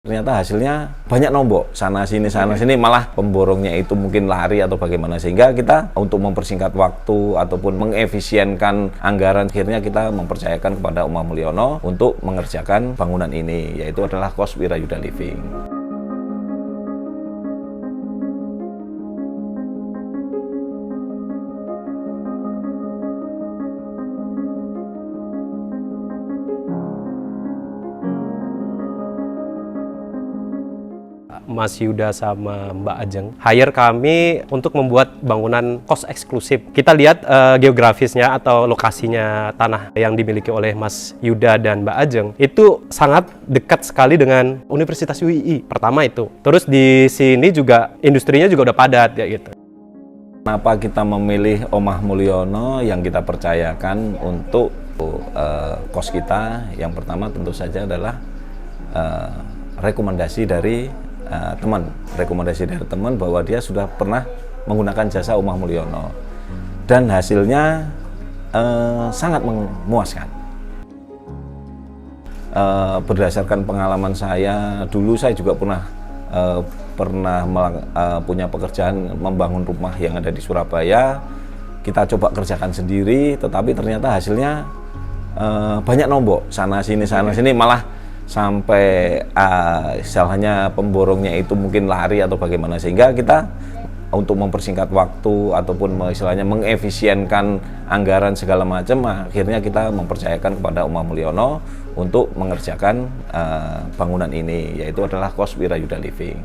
Ternyata hasilnya banyak nombok, sana sini malah pemborongnya itu mungkin lari atau bagaimana, sehingga kita untuk mempersingkat waktu ataupun mengefisienkan anggaran, akhirnya kita mempercayakan kepada Omah Mulyono untuk mengerjakan bangunan ini, yaitu adalah KOS Wirayuda Living. Mas Yuda sama Mbak Ajeng hire kami untuk membuat bangunan kos eksklusif. Kita lihat geografisnya atau lokasinya tanah yang dimiliki oleh Mas Yuda dan Mbak Ajeng itu sangat dekat sekali dengan Universitas UII. Pertama itu. Terus di sini juga industrinya juga udah padat ya gitu. Kenapa kita memilih Omah Mulyono yang kita percayakan untuk kos kita? Yang pertama tentu saja adalah rekomendasi dari teman bahwa dia sudah pernah menggunakan jasa Omah Mulyono dan hasilnya sangat memuaskan. Berdasarkan pengalaman saya dulu, saya juga pernah punya pekerjaan membangun rumah yang ada di Surabaya. Kita coba kerjakan sendiri, tetapi ternyata hasilnya banyak nombok, sana sini malah sampai istilahnya pemborongnya itu mungkin lari atau bagaimana, sehingga kita untuk mempersingkat waktu ataupun istilahnya mengefisienkan anggaran segala macam, akhirnya kita mempercayakan kepada Omah Mulyono untuk mengerjakan bangunan ini, yaitu adalah KOS Wirayuda Living.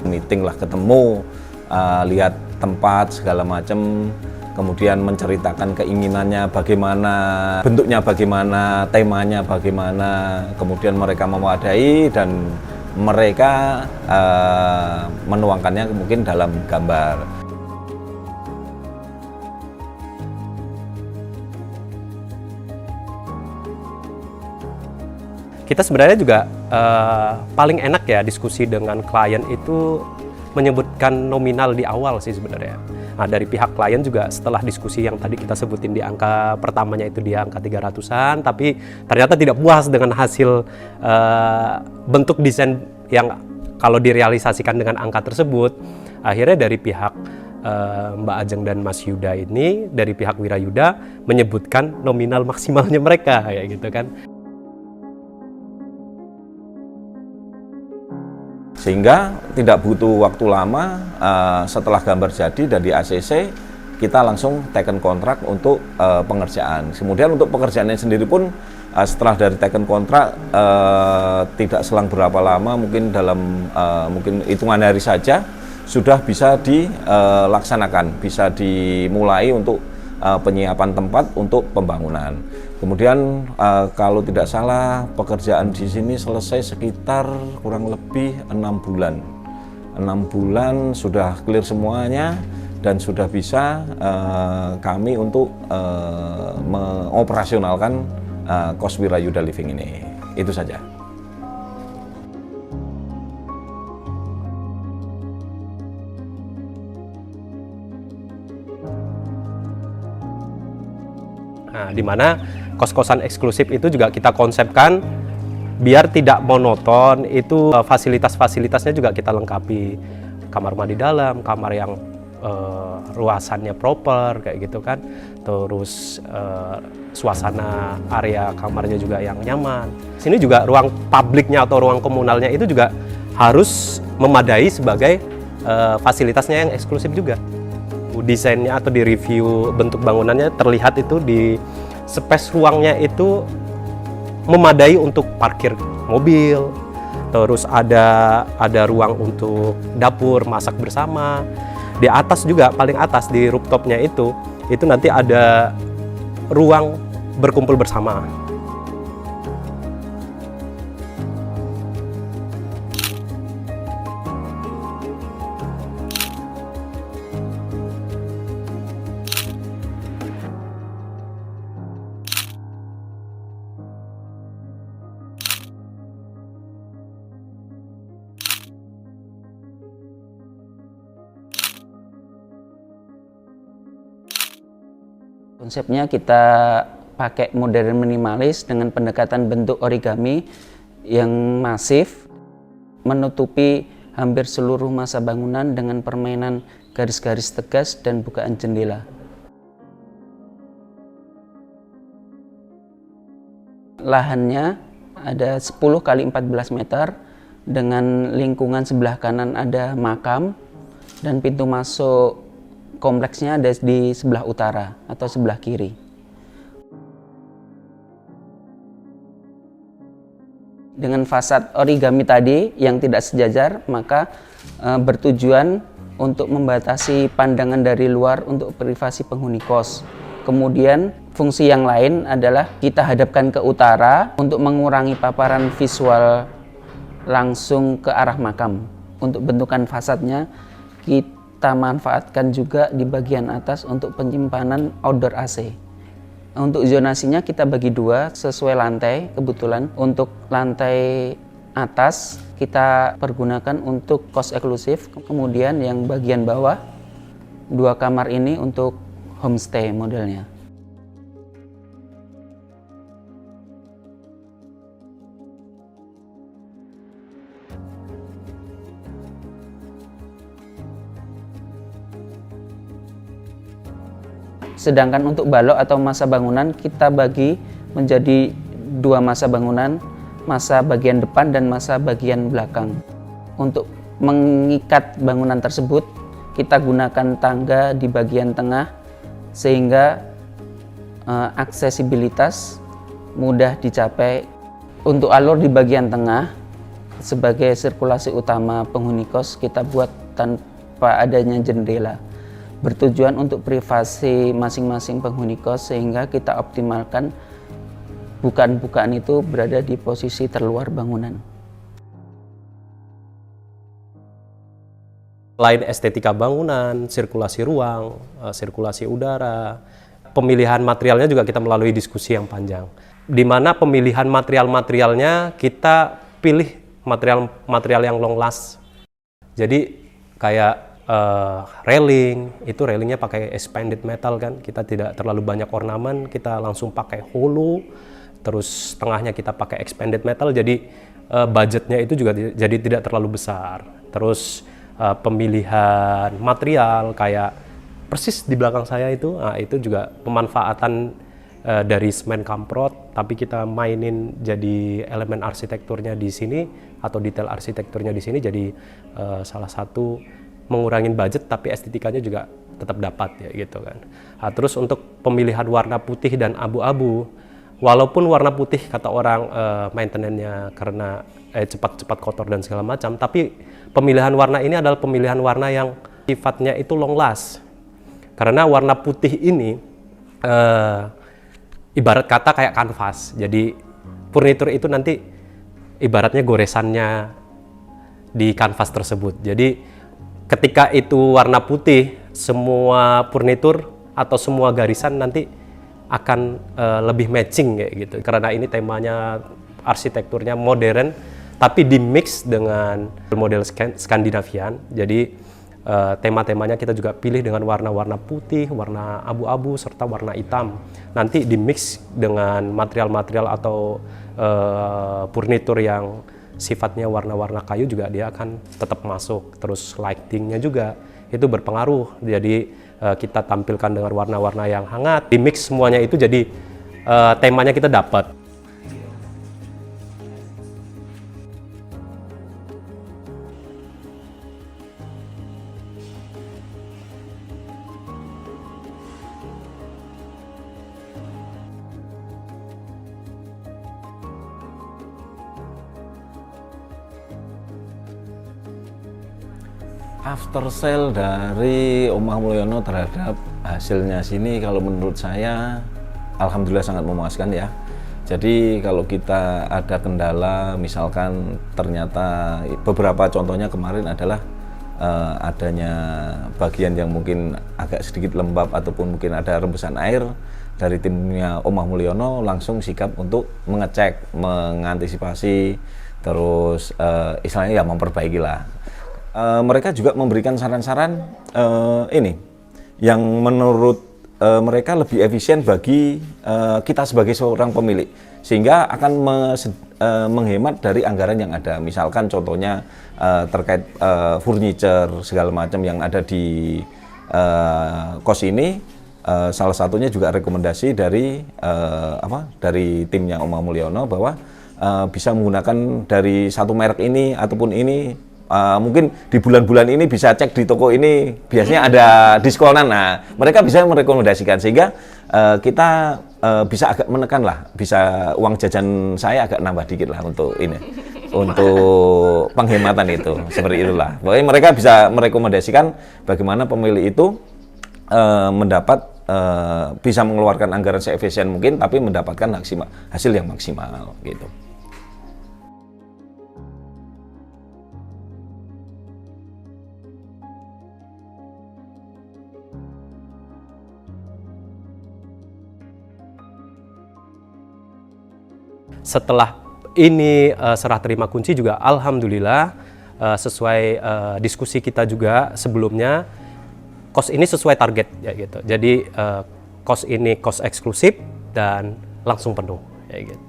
Meeting lah, ketemu, lihat tempat segala macam, kemudian menceritakan keinginannya bagaimana, bentuknya bagaimana, temanya bagaimana, kemudian mereka mewadai dan mereka menuangkannya mungkin dalam gambar. Kita sebenarnya juga paling enak ya diskusi dengan klien itu menyebutkan nominal di awal sih sebenarnya. Nah, dari pihak klien juga setelah diskusi yang tadi kita sebutin di angka pertamanya itu di angka 300-an, tapi ternyata tidak puas dengan hasil bentuk desain yang kalau direalisasikan dengan angka tersebut. Akhirnya dari pihak Mbak Ajeng dan Mas Yuda ini, dari pihak Wirayuda menyebutkan nominal maksimalnya mereka kayak gitu kan. Sehingga tidak butuh waktu lama, setelah gambar jadi dan di ACC, kita langsung taken kontrak untuk pengerjaan. Kemudian untuk pekerjaannya sendiri pun setelah dari taken kontrak, tidak selang berapa lama, mungkin dalam mungkin hitungan hari saja sudah bisa dilaksanakan, bisa dimulai untuk penyiapan tempat untuk pembangunan. Kemudian kalau tidak salah pekerjaan di sini selesai sekitar kurang lebih 6 bulan. 6 bulan sudah clear semuanya dan sudah bisa kami untuk mengoperasionalkan KOS Wirayuda Living ini. Itu saja. Nah, di mana kos-kosan eksklusif itu juga kita konsepkan biar tidak monoton, itu fasilitas-fasilitasnya juga kita lengkapi. Kamar mandi dalam, kamar yang luasannya proper kayak gitu kan. Terus suasana area kamarnya juga yang nyaman. Sini juga ruang publiknya atau ruang komunalnya itu juga harus memadai sebagai fasilitasnya yang eksklusif juga. Desainnya atau di review bentuk bangunannya terlihat itu di space ruangnya itu memadai untuk parkir mobil, terus ada ruang untuk dapur masak bersama. Di atas juga, paling atas di rooftopnya itu nanti ada ruang berkumpul bersama. Konsepnya kita pakai modern minimalis dengan pendekatan bentuk origami yang masif, menutupi hampir seluruh masa bangunan dengan permainan garis-garis tegas dan bukaan jendela. Lahannya ada 10 kali 14 meter dengan lingkungan sebelah kanan ada makam dan pintu masuk kompleksnya ada di sebelah utara atau sebelah kiri. Dengan fasad origami tadi yang tidak sejajar, maka bertujuan untuk membatasi pandangan dari luar untuk privasi penghuni kos. Kemudian fungsi yang lain adalah kita hadapkan ke utara untuk mengurangi paparan visual langsung ke arah makam. Untuk bentukan fasadnya kita manfaatkan juga di bagian atas untuk penyimpanan outdoor AC. Untuk zonasinya kita bagi dua sesuai lantai. Kebetulan untuk lantai atas kita pergunakan untuk kos eksklusif. Kemudian yang bagian bawah 2 kamar ini untuk homestay modelnya. Sedangkan untuk balok atau masa bangunan kita bagi menjadi 2 masa bangunan, masa bagian depan dan masa bagian belakang. Untuk mengikat bangunan tersebut, kita gunakan tangga di bagian tengah sehingga aksesibilitas mudah dicapai. Untuk alur di bagian tengah, sebagai sirkulasi utama penghuni kos kita buat tanpa adanya jendela. Bertujuan untuk privasi masing-masing penghuni kos sehingga kita optimalkan bukaan-bukaan itu berada di posisi terluar bangunan. Selain estetika bangunan, sirkulasi ruang, sirkulasi udara, pemilihan materialnya juga kita melalui diskusi yang panjang. Di mana pemilihan material-materialnya kita pilih material yang long last. Jadi kayak railing, itu railingnya pakai expanded metal kan, kita tidak terlalu banyak ornamen, kita langsung pakai hollow, terus tengahnya kita pakai expanded metal, jadi budgetnya itu juga jadi tidak terlalu besar. Terus pemilihan material kayak persis di belakang saya itu, itu juga pemanfaatan dari semen kamprot, tapi kita mainin jadi elemen arsitekturnya di sini atau detail arsitekturnya di sini, jadi salah satu mengurangin budget tapi estetikanya juga tetap dapat ya gitu kan. Terus untuk pemilihan warna putih dan abu-abu, walaupun warna putih kata orang maintenance-nya karena cepat-cepat kotor dan segala macam, tapi pemilihan warna ini adalah pemilihan warna yang sifatnya itu long last. Karena warna putih ini ibarat kata kayak kanvas. Jadi furnitur itu nanti ibaratnya goresannya di kanvas tersebut. Jadi ketika itu warna putih, semua furnitur atau semua garisan nanti akan lebih matching kayak gitu. Karena ini temanya arsitekturnya modern, tapi di mix dengan model Skandinavian. Jadi tema-temanya kita juga pilih dengan warna-warna putih, warna abu-abu, serta warna hitam. Nanti di mix dengan material-material atau furnitur yang sifatnya warna-warna kayu juga dia akan tetap masuk. Terus lightingnya juga itu berpengaruh. Jadi kita tampilkan dengan warna-warna yang hangat. Di mix semuanya itu jadi temanya kita dapat. After sale dari Omah Mulyono terhadap hasilnya sini, kalau menurut saya alhamdulillah sangat memuaskan ya. Jadi kalau kita ada kendala, misalkan ternyata beberapa contohnya kemarin adalah adanya bagian yang mungkin agak sedikit lembab ataupun mungkin ada rembesan air, dari timnya Omah Mulyono langsung sikap untuk mengecek, mengantisipasi, terus istilahnya ya memperbaiki lah. Mereka juga memberikan saran-saran ini yang menurut mereka lebih efisien bagi kita sebagai seorang pemilik, sehingga akan menghemat dari anggaran yang ada. Misalkan contohnya terkait furniture segala macam yang ada di kos ini, salah satunya juga rekomendasi dari dari timnya Oma Mulyono bahwa bisa menggunakan dari satu merek ini ataupun ini. Mungkin di bulan-bulan ini bisa cek di toko ini biasanya ada diskonan. Nah, mereka bisa merekomendasikan sehingga kita bisa agak menekan lah, bisa uang jajan saya agak nambah dikit lah untuk ini, untuk penghematan itu, seperti itulah. Pokoknya mereka bisa merekomendasikan bagaimana pemilik itu mendapat bisa mengeluarkan anggaran seefisien mungkin, tapi mendapatkan hasil yang maksimal gitu. Setelah ini serah terima kunci juga alhamdulillah sesuai diskusi kita juga sebelumnya, kos ini sesuai target ya gitu. Jadi kos ini kos eksklusif dan langsung penuh ya gitu.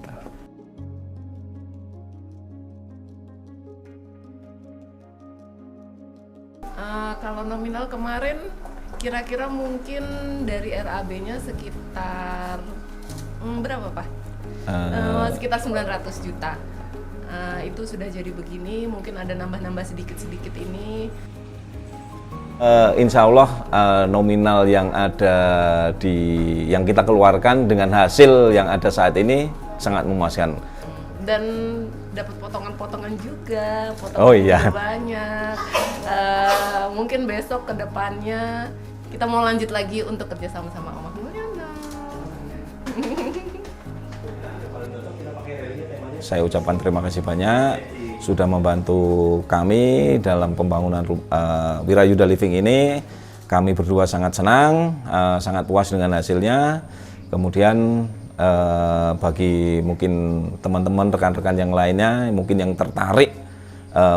Kalau nominal kemarin kira-kira mungkin dari RAB-nya sekitar berapa Pak? Sekitar 900 juta. Itu sudah jadi begini, mungkin ada nambah-nambah sedikit-sedikit ini. Insya Allah nominal yang ada yang kita keluarkan dengan hasil yang ada saat ini sangat memuaskan. Dan dapat potongan-potongan juga, potongan banyak. Mungkin besok ke depannya kita mau lanjut lagi untuk kerja sama-sama Oma Mulyono. Saya ucapkan terima kasih banyak sudah membantu kami dalam pembangunan Wirayuda Living ini. Kami berdua sangat senang, sangat puas dengan hasilnya. Kemudian bagi mungkin teman-teman, rekan-rekan yang lainnya mungkin yang tertarik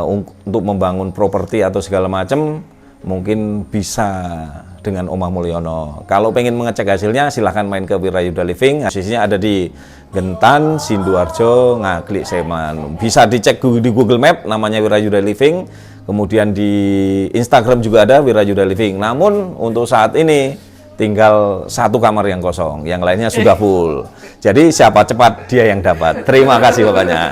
untuk membangun properti atau segala macam, mungkin bisa dengan Oma Mulyono. Kalau pengen mengecek hasilnya silahkan main ke Wirayuda Living. Hasilnya ada di Gentan, Sidoarjo, Ngaglik, Sleman. Bisa dicek di Google Map namanya Wirayuda Living. Kemudian di Instagram juga ada Wirayuda Living. Namun untuk saat ini tinggal satu kamar yang kosong, yang lainnya sudah full. Jadi siapa cepat dia yang dapat. Terima kasih pokoknya.